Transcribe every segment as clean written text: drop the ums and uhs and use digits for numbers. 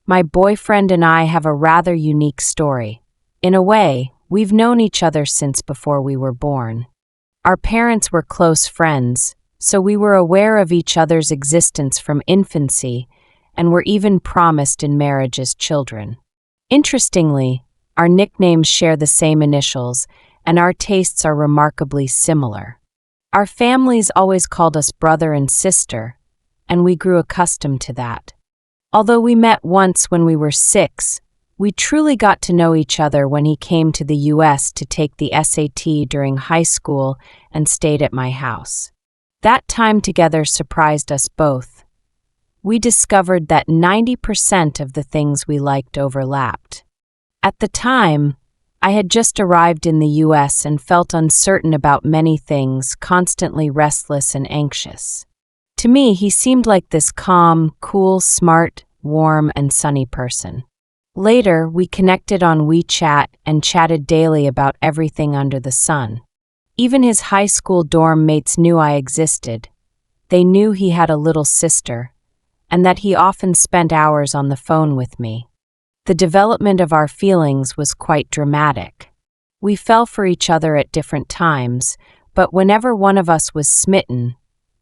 My boyfriend and I have a rather unique story. In a way, we've known each other since before we were born. Our parents were close friends, so we were aware of each other's existence from infancy and were even promised in marriage as children. Interestingly, our nicknames share the same initials, and our tastes are remarkably similar. Our families always called us brother and sister, and we grew accustomed to that. Although we met once when we were 6, we truly got to know each other when he came to the U.S. to take the SAT during high school and stayed at my house. That time together surprised us both. We discovered that 90% of the things we liked overlapped. At the time, I had just arrived in the U.S. and felt uncertain about many things, constantly restless and anxious. To me, he seemed like this calm, cool, smart, warm, and sunny person. Later, we connected on WeChat and chatted daily about everything under the sun. Even his high school dorm mates knew I existed. They knew he had a little sister, and that he often spent hours on the phone with me. The development of our feelings was quite dramatic. We fell for each other at different times, but whenever one of us was smitten,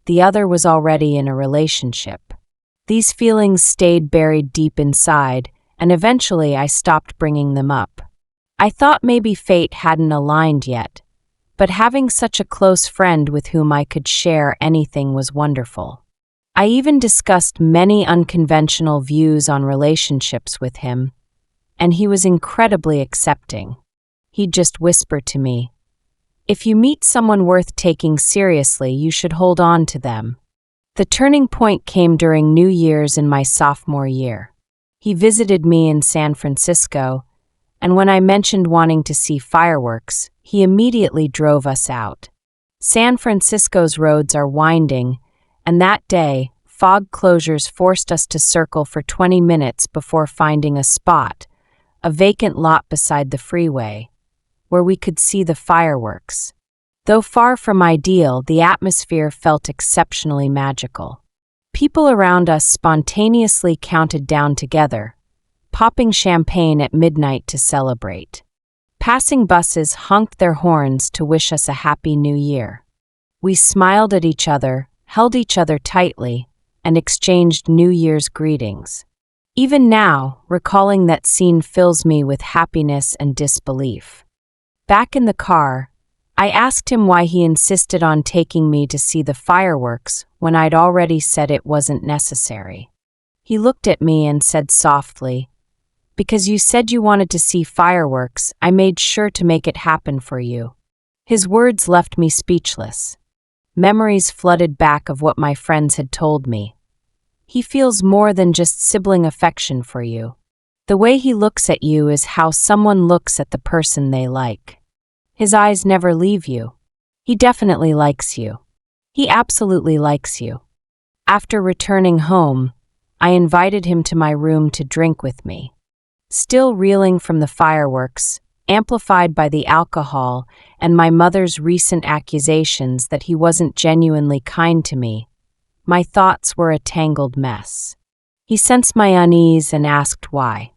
the other was already in a relationship. These feelings stayed buried deep inside, and eventually I stopped bringing them up. I thought maybe fate hadn't aligned yet, but having such a close friend with whom I could share anything was wonderful. I even discussed many unconventional views on relationships with him, and he was incredibly accepting. He'd just whisper to me, "If you meet someone worth taking seriously, you should hold on to them." The turning point came during New Year's in my sophomore year. He visited me in San Francisco, and when I mentioned wanting to see fireworks, he immediately drove us out. San Francisco's roads are winding, and that day, fog closures forced us to circle for 20 minutes before finding a spot, a vacant lot beside the freeway, where we could see the fireworks. Though far from ideal, the atmosphere felt exceptionally magical. People around us spontaneously counted down together, popping champagne at midnight to celebrate. Passing buses honked their horns to wish us a happy new year. We smiled at each other, held each other tightly, and exchanged New Year's greetings. Even now, recalling that scene fills me with happiness and disbelief. Back in the car, I asked him why he insisted on taking me to see the fireworks when I'd already said it wasn't necessary. He looked at me and said softly, "Because you said you wanted to see fireworks, I made sure to make it happen for you." His words left me speechless. Memories flooded back of what my friends had told me. He feels more than just sibling affection for you. The way he looks at you is how someone looks at the person they like. His eyes never leave you. He definitely likes you. He absolutely likes you. After returning home, I invited him to my room to drink with me. Still reeling from the fireworks, amplified by the alcohol and my mother's recent accusations that he wasn't genuinely kind to me, my thoughts were a tangled mess. He sensed my unease and asked why.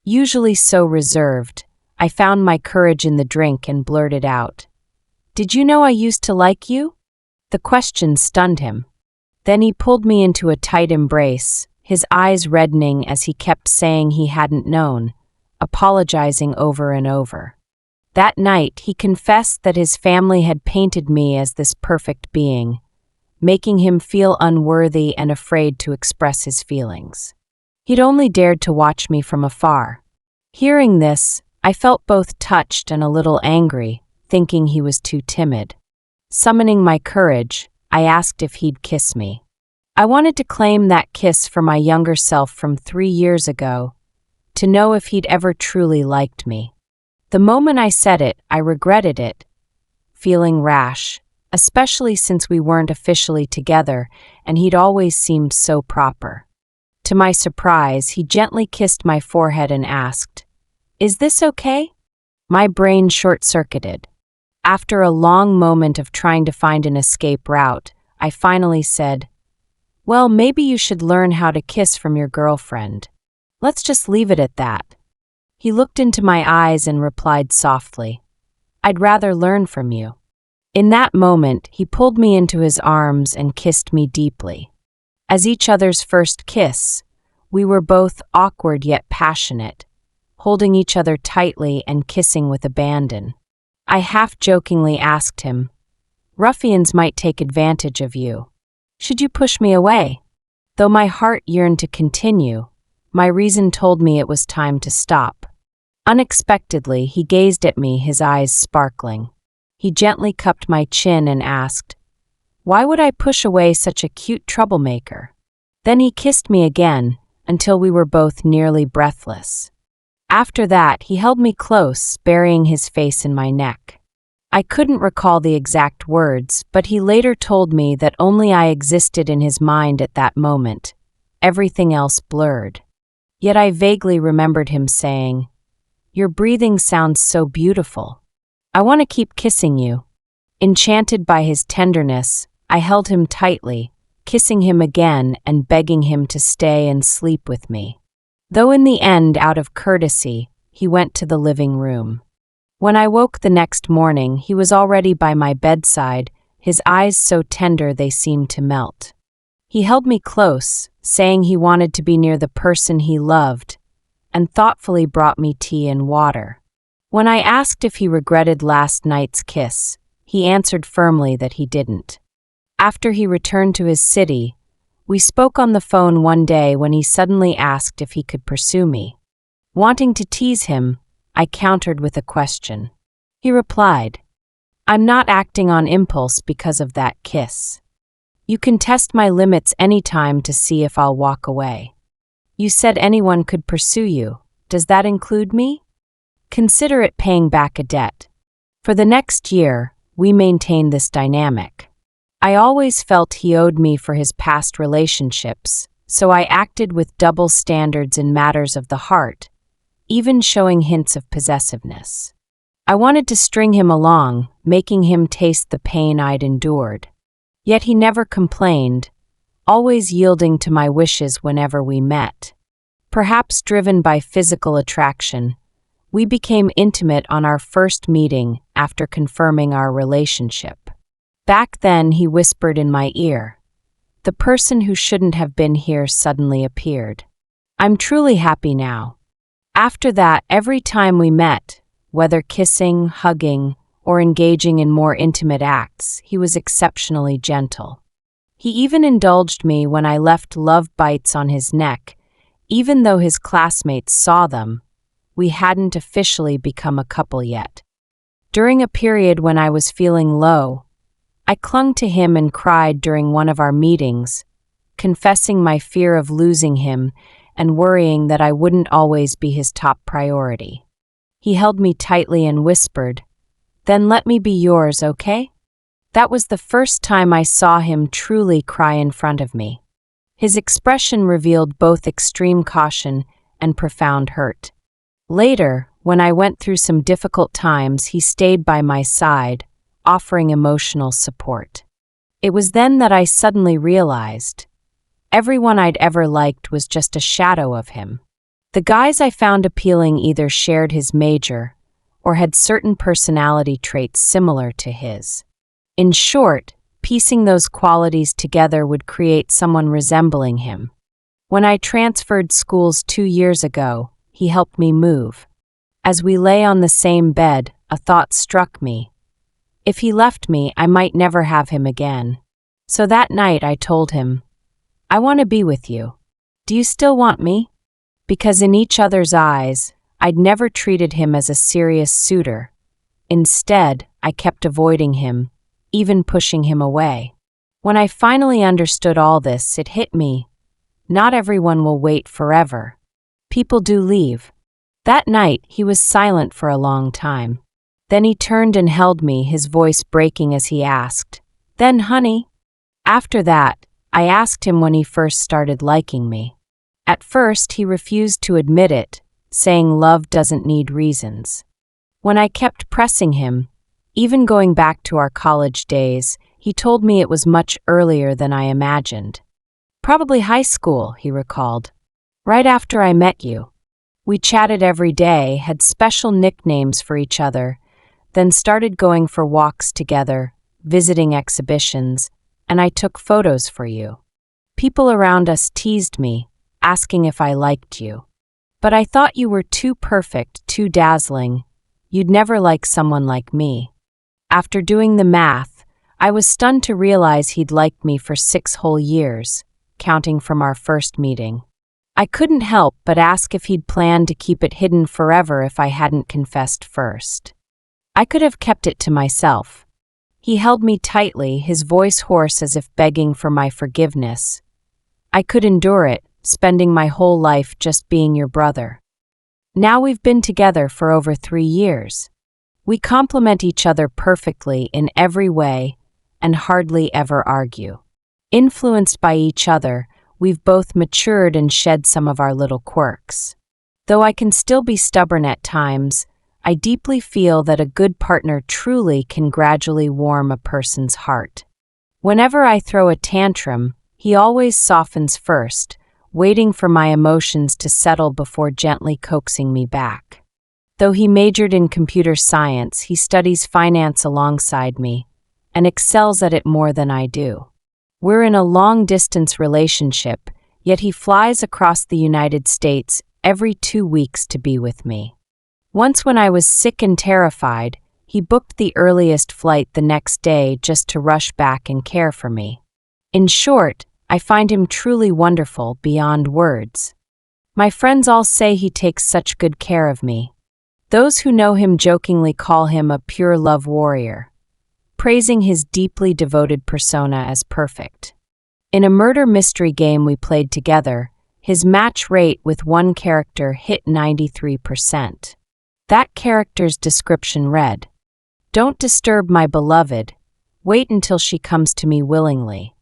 Usually so reserved, I found my courage in the drink and blurted out, "Did you know I used to like you?" The question stunned him. Then he pulled me into a tight embrace, his eyes reddening as he kept saying he hadn't known, apologizing over and over. That night, he confessed that his family had painted me as this perfect being, making him feel unworthy and afraid to express his feelings. He'd only dared to watch me from afar. Hearing this, I felt both touched and a little angry, thinking he was too timid. Summoning my courage, I asked if he'd kiss me. I wanted to claim that kiss for my younger self from 3 years ago, to know if he'd ever truly liked me. The moment I said it, I regretted it, feeling rash, especially since we weren't officially together and he'd always seemed so proper. To my surprise, he gently kissed my forehead and asked, "Is this okay?" My brain short-circuited. After a long moment of trying to find an escape route, I finally said, "Well, maybe you should learn how to kiss from your girlfriend." Let's just leave it at that." He looked into my eyes and replied softly, "I'd rather learn from you." In that moment, he pulled me into his arms and kissed me deeply. As each other's first kiss, we were both awkward yet passionate, holding each other tightly and kissing with abandon. I half-jokingly asked him, "Ruffians might take advantage of you. Should you push me away?" Though my heart yearned to continue, my reason told me it was time to stop. Unexpectedly, he gazed at me, his eyes sparkling. He gently cupped my chin and asked, "Why would I push away such a cute troublemaker?" Then he kissed me again, until we were both nearly breathless. After that, he held me close, burying his face in my neck. I couldn't recall the exact words, but he later told me that only I existed in his mind at that moment. Everything else blurred. Yet I vaguely remembered him saying, "Your breathing sounds so beautiful. I want to keep kissing you." Enchanted by his tenderness, I held him tightly, kissing him again and begging him to stay and sleep with me. Though in the end, out of courtesy, he went to the living room. When I woke the next morning, he was already by my bedside, his eyes so tender they seemed to melt. He held me close, saying he wanted to be near the person he loved, and thoughtfully brought me tea and water. When I asked if he regretted last night's kiss, he answered firmly that he didn't. After he returned to his city, we spoke on the phone one day when he suddenly asked if he could pursue me. Wanting to tease him, I countered with a question. He replied, "I'm not acting on impulse because of that kiss. You can test my limits anytime to see if I'll walk away. You said anyone could pursue you. Does that include me? Consider it paying back a debt." For the next year, we maintained this dynamic. I always felt he owed me for his past relationships, so I acted with double standards in matters of the heart, even showing hints of possessiveness. I wanted to string him along, making him taste the pain I'd endured. Yet he never complained, always yielding to my wishes whenever we met. Perhaps driven by physical attraction, we became intimate on our first meeting after confirming our relationship. Back then, he whispered in my ear, "The person who shouldn't have been here suddenly appeared." I'm truly happy now. After that, every time we met, whether kissing, hugging, or engaging in more intimate acts, he was exceptionally gentle. He even indulged me when I left love bites on his neck, even though his classmates saw them. We hadn't officially become a couple yet. During a period when I was feeling low, I clung to him and cried during one of our meetings, confessing my fear of losing him and worrying that I wouldn't always be his top priority. He held me tightly and whispered, "Then let me be yours, okay?" That was the first time I saw him truly cry in front of me. His expression revealed both extreme caution and profound hurt. Later, when I went through some difficult times, he stayed by my side, offering emotional support. It was then that I suddenly realized everyone I'd ever liked was just a shadow of him. The guys I found appealing either shared his major or had certain personality traits similar to his. In short, piecing those qualities together would create someone resembling him. When I transferred schools 2 years ago, he helped me move. As we lay on the same bed, a thought struck me. If he left me, I might never have him again. So that night I told him, "I want to be with you. Do you still want me?" Because in each other's eyes, I'd never treated him as a serious suitor. Instead, I kept avoiding him, even pushing him away. When I finally understood all this, it hit me. Not everyone will wait forever. People do leave. That night, he was silent for a long time. Then he turned and held me, his voice breaking as he asked, "Then, honey?" After that, I asked him when he first started liking me. At first, he refused to admit it, saying love doesn't need reasons. When I kept pressing him, even going back to our college days, he told me it was much earlier than I imagined. Probably high school, he recalled. Right after I met you. We chatted every day, had special nicknames for each other, then started going for walks together, visiting exhibitions, and I took photos for you. People around us teased me, asking if I liked you. But I thought you were too perfect, too dazzling. You'd never like someone like me. After doing the math, I was stunned to realize he'd liked me for 6 whole years, counting from our first meeting. I couldn't help but ask if he'd planned to keep it hidden forever if I hadn't confessed first. I could have kept it to myself. He held me tightly, his voice hoarse as if begging for my forgiveness. I could endure it, spending my whole life just being your brother. Now we've been together for over 3 years. We complement each other perfectly in every way and hardly ever argue. Influenced by each other, we've both matured and shed some of our little quirks. Though I can still be stubborn at times, I deeply feel that a good partner truly can gradually warm a person's heart. Whenever I throw a tantrum, he always softens first, waiting for my emotions to settle before gently coaxing me back. Though he majored in computer science, he studies finance alongside me and excels at it more than I do. We're in a long-distance relationship, yet he flies across the United States every 2 weeks to be with me. Once when I was sick and terrified, he booked the earliest flight the next day just to rush back and care for me. In short, I find him truly wonderful beyond words. My friends all say he takes such good care of me. Those who know him jokingly call him a pure love warrior, praising his deeply devoted persona as perfect. In a murder mystery game we played together, his match rate with one character hit 93%. That character's description read, "Don't disturb my beloved. Wait until she comes to me willingly."